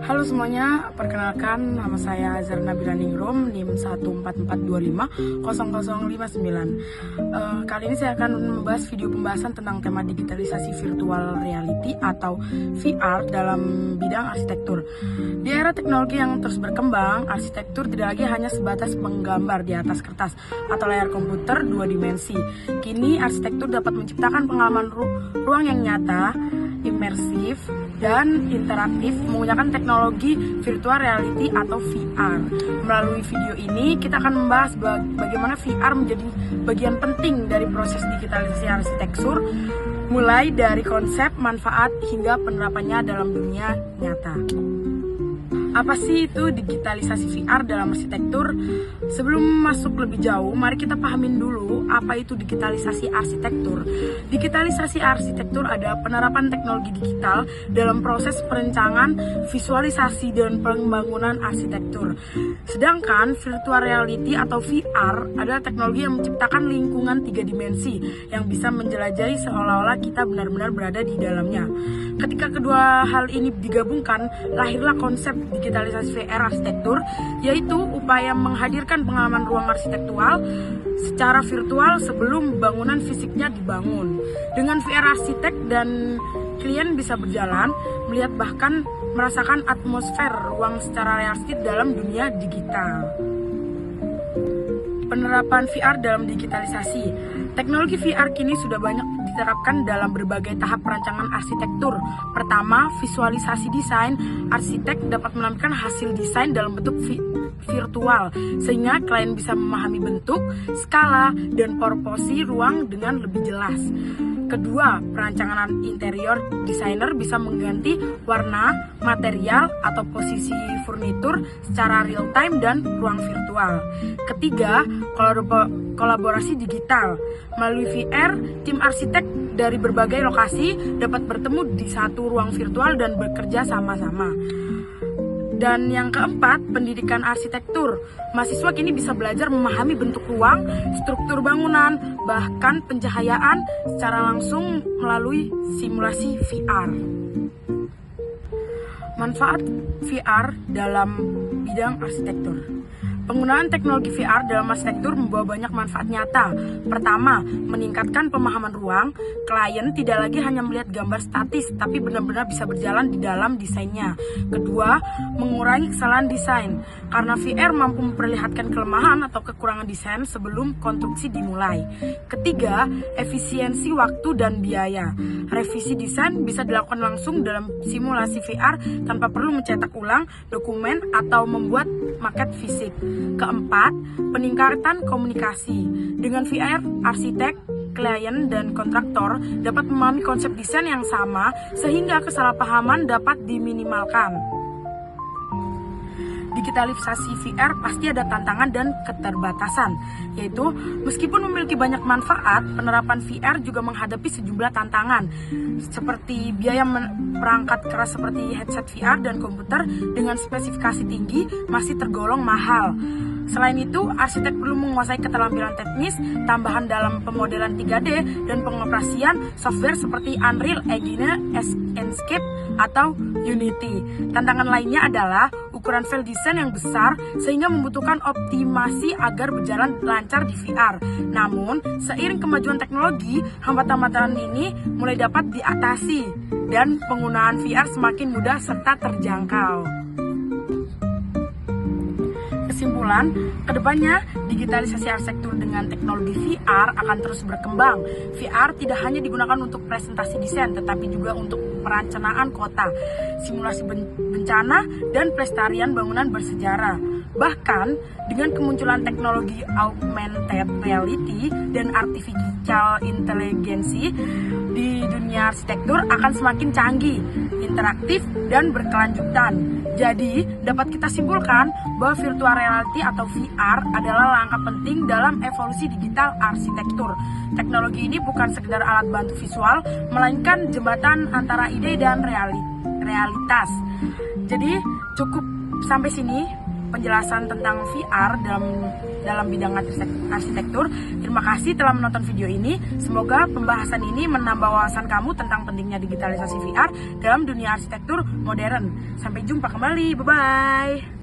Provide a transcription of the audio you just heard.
Halo semuanya, perkenalkan nama saya Azhar Nabila Ningrum, NIM 144250059. Kali ini saya akan membahas video pembahasan tentang tema digitalisasi virtual reality atau VR dalam bidang arsitektur. Di era teknologi yang terus berkembang, arsitektur tidak lagi hanya sebatas menggambar di atas kertas atau layar komputer dua dimensi. Kini arsitektur dapat menciptakan pengalaman ruang yang nyata, imersif, dan interaktif menggunakan teknologi virtual reality atau VR. Melalui video ini kita akan membahas bagaimana VR menjadi bagian penting dari proses digitalisasi arsitektur, mulai dari konsep, manfaat, hingga penerapannya dalam dunia nyata. Apa sih itu digitalisasi VR dalam arsitektur? Sebelum masuk lebih jauh, mari kita pahamin dulu apa itu digitalisasi arsitektur. Digitalisasi arsitektur adalah penerapan teknologi digital dalam proses perencanaan, visualisasi, dan pembangunan arsitektur. Sedangkan virtual reality atau VR adalah teknologi yang menciptakan lingkungan tiga dimensi yang bisa menjelajahi seolah-olah kita benar-benar berada di dalamnya. Ketika kedua hal ini digabungkan, lahirlah konsep digitalisasi VR arsitektur, yaitu upaya menghadirkan pengalaman ruang arsitektural secara virtual sebelum bangunan fisiknya dibangun. Dengan VR arsitek dan klien bisa berjalan, melihat bahkan merasakan atmosfer ruang secara realistis dalam dunia digital. Penerapan VR dalam digitalisasi. Teknologi VR kini sudah banyak diterapkan dalam berbagai tahap perancangan arsitektur. Pertama, visualisasi desain. Arsitek dapat menampilkan hasil desain dalam bentuk virtual, sehingga klien bisa memahami bentuk, skala, dan proporsi ruang dengan lebih jelas. Kedua, perancangan interior. Desainer bisa mengganti warna, material, atau posisi furnitur secara real time dan ruang virtual. Ketiga, kolaborasi digital. Melalui VR, tim arsitek dari berbagai lokasi dapat bertemu di satu ruang virtual dan bekerja sama-sama. Dan yang keempat, pendidikan arsitektur. Mahasiswa kini bisa belajar memahami bentuk ruang, struktur bangunan, bahkan pencahayaan secara langsung melalui simulasi VR. Manfaat VR dalam bidang arsitektur. Penggunaan teknologi VR dalam arsitektur membawa banyak manfaat nyata. Pertama, meningkatkan pemahaman ruang. Klien tidak lagi hanya melihat gambar statis, tapi benar-benar bisa berjalan di dalam desainnya. Kedua, mengurangi kesalahan desain. Karena VR mampu memperlihatkan kelemahan atau kekurangan desain sebelum konstruksi dimulai. Ketiga, efisiensi waktu dan biaya. Revisi desain bisa dilakukan langsung dalam simulasi VR tanpa perlu mencetak ulang dokumen atau membuat maket fisik. Keempat, peningkatan komunikasi. Dengan VR, arsitek, klien, dan kontraktor dapat memahami konsep desain yang sama sehingga kesalahpahaman dapat diminimalkan. Digitalisasi VR pasti ada tantangan dan keterbatasan, yaitu meskipun memiliki banyak manfaat, penerapan VR juga menghadapi sejumlah tantangan seperti biaya perangkat keras seperti headset VR dan komputer dengan spesifikasi tinggi masih tergolong mahal. Selain itu, arsitek perlu menguasai keterampilan teknis tambahan dalam pemodelan 3D dan pengoperasian software seperti Unreal Engine, Enscape, atau Unity. Tantangan lainnya adalah ukuran file desain yang besar sehingga membutuhkan optimasi agar berjalan lancar di VR. Namun, seiring kemajuan teknologi, hambatan-hambatan ini mulai dapat diatasi dan penggunaan VR semakin mudah serta terjangkau. Kesimpulan, kedepannya digitalisasi arsitektur dengan teknologi VR akan terus berkembang. VR tidak hanya digunakan untuk presentasi desain, tetapi juga untuk perencanaan kota, simulasi bencana, dan pelestarian bangunan bersejarah. Bahkan, dengan kemunculan teknologi augmented reality dan artificial intelligence di dunia arsitektur akan semakin canggih, interaktif, dan berkelanjutan. Jadi, dapat kita simpulkan bahwa virtual reality atau VR adalah langkah penting dalam evolusi digital arsitektur. Teknologi ini bukan sekedar alat bantu visual, melainkan jembatan antara ide dan realitas. Jadi, cukup sampai sini penjelasan tentang VR dalam bidang arsitektur. Terima kasih telah menonton video ini. Semoga pembahasan ini menambah wawasan kamu tentang pentingnya digitalisasi VR dalam dunia arsitektur modern. Sampai jumpa kembali. Bye-bye.